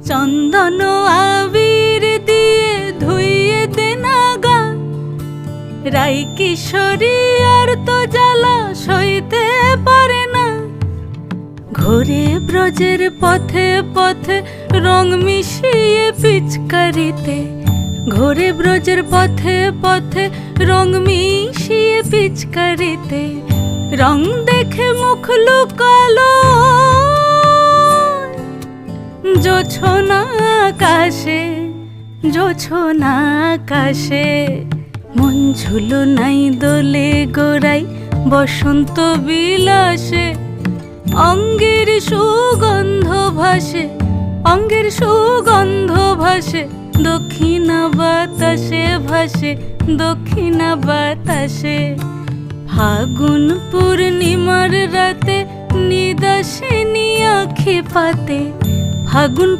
চন্দন আবির দিয়ে ধুইয়ে দেনা গা, রাই কিশোরী আর তো জ্বালা সইতে পারে না। ঘোরে ব্রজের পথে পথে রং মিশিয়ে পিচকারিতে, ঘোরে ব্রজের পথে পথে রং মিশিয়ে পিচকারিতে, রং দেখে মুখ লুকালো জোছনা আকাশে, জোছনা আকাশে। মন ঝুলো নাই দোলে গোড়াই বসন্ত বিলাসে, অঙ্গের সুগন্ধ ভাসে, অঙ্গের সুগন্ধ ভাসে, দক্ষিণা বাতাসে ভাসে, দক্ষিণা বাতাসে। ফাগুন পূর্ণিমার রাতে নিদাসিনী আঁখি পাতে, ফাগুন